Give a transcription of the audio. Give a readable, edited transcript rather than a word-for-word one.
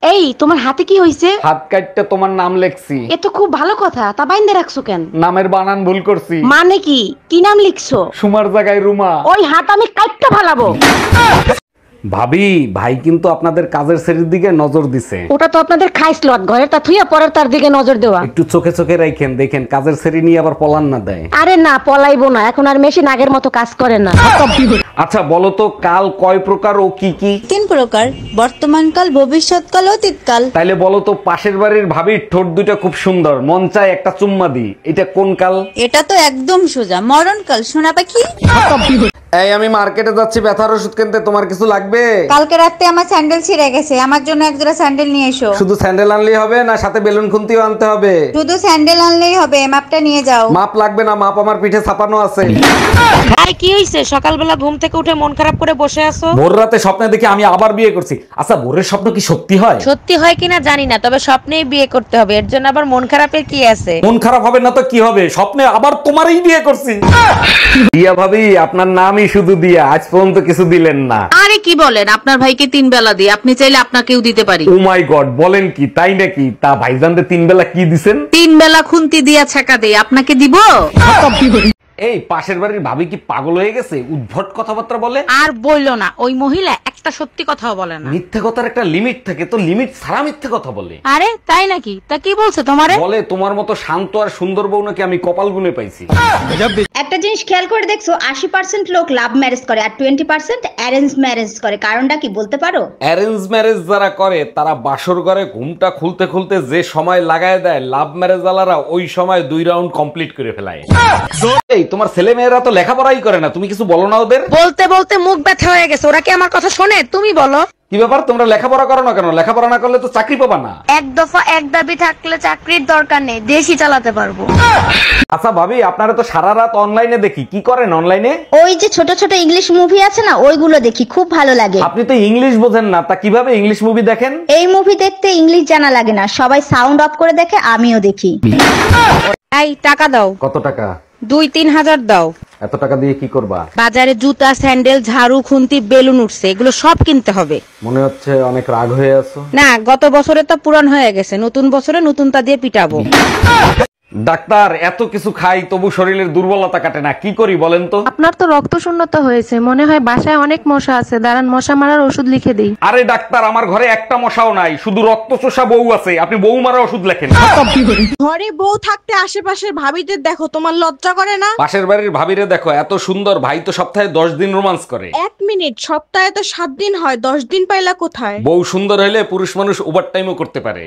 এই তোমার হাতে কি হইছে? হাত কাটতে তোমার নাম লেখছি। এ তো খুব ভালো কথা, তা বাইন্দে রাখছো কেন? নামের বানান ভুল করছি। মানে কি কি নাম লিখছো? সুমার জায়গায় রুমা। ওই হাত আমি কাটতে ফালাবো। ভাবি, ভাই কিন্তু আপনাদের কাজের শ্রেণীর দিকে নজর দিছে। ওটা তো আপনাদের খাইছলট, ঘরের তা থুইয়া পরের তার দিকে নজর দেওয়া। একটু চোখে চোখে রাখেন, দেখেন কাজের শ্রেণী নিয়ে আবার পলান না দেয়। আরে না, পলাইবো না, এখন আর মেশিন আগের মতো কাজ করে না। আচ্ছা বলো তো, কাল কয় প্রকার ও কি কি? 3 প্রকার, বর্তমানকাল, ভবিষ্যৎকাল, অতীতকাল। তাইলে বলো তো, পাশের বাড়ির ভাবির ঠোঁট দুটো খুব সুন্দর, মন চায় একটা চুম্মা দি, এটা কোন কাল? এটা তো একদম সোজা, মরণকাল, সোনা পাখি। এই আমি মার্কেটে যাচ্ছি ব্যথার ওষুধ কিনতে, তোমার কিছু লাগবে? কালকে রাতে আমার স্যান্ডেল ছিঁড়ে গেছে, আমার জন্য এক জোড়া স্যান্ডেল নিয়ে এসো। শুধু স্যান্ডেল আনলেই হবে না সাথে বেলুন খুন্তিও আনতে হবে? শুধু স্যান্ডেল আনলেই হবে, মাপটা নিয়ে যাও। মাপ লাগবে না, মাপ আমার পিঠে ছাপানো আছে। ভাই কি হইছে? সকালবেলা ঘুম থেকে উঠে মন খারাপ করে বসে আছো? ভোর রাতে স্বপ্নে দেখি আমি আবার বিয়ে করছি। আচ্ছা, ভোরের স্বপ্ন কি সত্যি হয়? সত্যি হয় কিনা জানি না, তবে স্বপ্নেই বিয়ে করতে হবে, এর জন্য আবার মন খারাপের কি আছে? মন খারাপ হবে না তো কি হবে, স্বপ্নে আবার তোমারই বিয়ে করছি। দিয়া ভাবি, আপনার নামই শুধু দিয়া, আজ পর্যন্ত কিছু দিলেন না। আরে কি বলেন, আপনার ভাইকে 3 বেলা দিই, আপনি চাইলে আপনাকেও দিতে পারি। ও মাই গড, বলেন কি, তাই নাকি? তা ভাইজানদের 3 বেলা কি দিছেন? 3 বেলা খুন্তি দিয়া ছাকা দেই, আপনাকে দিব? এই পাশের বাড়ির ভাবি কি পাগল হয়ে গেছে? উদ্ভট কথাবার্তা বলে। আর বইলো না, ওই মহিলা একটা সত্যি কথাও বলে না। মিথ্যে কথার একটা লিমিট থাকে, তো লিমিট ছাড়া মিথ্যে কথা বলে। আরে তাই নাকি? তা কি বলছে তোমারে? বলে তোমার মতো শান্ত আর সুন্দর বউ নাকি আমি কপাল গুনে পাইছি। একটা জিনিস খেয়াল করে দেখছো, 80% লোক লাভ ম্যারেজ করে আর 20% অ্যারেঞ্জ ম্যারেজ করে, কারণটা কি বলতে পারো? অ্যারেঞ্জ ম্যারেজ যারা করে তারা বাসর ঘরে ঘুমটা খুলতে খুলতে যে সময় লাগায় দেয়, লাভ ম্যারেজ আলারা ওই সময় 2 রাউন্ড কমপ্লিট করে ফেলায়। এই তোমার ছেলে মেয়েরা তো লেখাপড়াই করে না, তুমি কিছু বলো না ওদের? বলতে বলতে মুখ ব্যথা হয়ে গেছে, ওরা কি আমার কথা শোনে? তুমি বলো। কি ব্যাপার, তোমরা লেখাপড়া করো না কেন? লেখাপড়া না করলে তো চাকরি পাবা না। এক দফা এক দাবি থাকলে চাকরির দরকার নেই, দেশই চালাতে পারবো। আচ্ছা ভাবি, আপনারা তো সারা রাত অনলাইনে দেখি, কি করেন অনলাইনে? ওই যে ছোট ছোট ইংলিশ মুভি আছে না, ওইগুলো দেখি, খুব ভালো লাগে। আপনি তো ইংলিশ বোঝেন না, তা কিভাবে ইংলিশ মুভি দেখেন? এই মুভি দেখতে ইংলিশ জানা লাগে না, সবাই সাউন্ড অফ করে দেখে, আমিও দেখি। এই টাকা দাও। কত টাকা? 2-3 হাজার দাও। এত টাকা দিয়ে কি করবা? বাজারে জুতা, স্যান্ডেল, ঝাড়ু, খুন্তি, বেলুন উঠছে, এগুলো সব কিনতে হবে। মনে হচ্ছে অনেক রাগ হয়ে আছো। না, গত বছরে তো পুরান হয়ে গেছে, নতুন বছরে নতুনটা দিয়ে পিটাবো। ডাক্তার, এত কিছু খাই তবু শরীরের দুর্বলতা কাটে না, কি করি বলেন তো? আপনার তো রক্ত শূন্যতা হয়েছে, মনে হয় বাসায় অনেক মশা আছে, দাঁড়ান মশা মারার ওষুধ লিখে দিই। আরে ডাক্তার, আমার ঘরে একটা মশাও নাই, শুধু রক্ত চোষা বউ আছে, আপনি বউ মারা ওষুধ লেখেন। ঘরে বউ থাকতে আশেপাশের ভাবিদের দেখো, তোমার লজ্জা করে না? পাশের বাড়ির ভাবিরে দেখো, এত সুন্দর, ভাই তো সপ্তাহে 10 দিন রোমান্স করে। 1 মিনিট, সপ্তাহে তো 7 দিন হয়, 10 দিন পাইলা কোথায়? বউ সুন্দর হলে পুরুষ মানুষ ওভার টাইমও করতে পারে।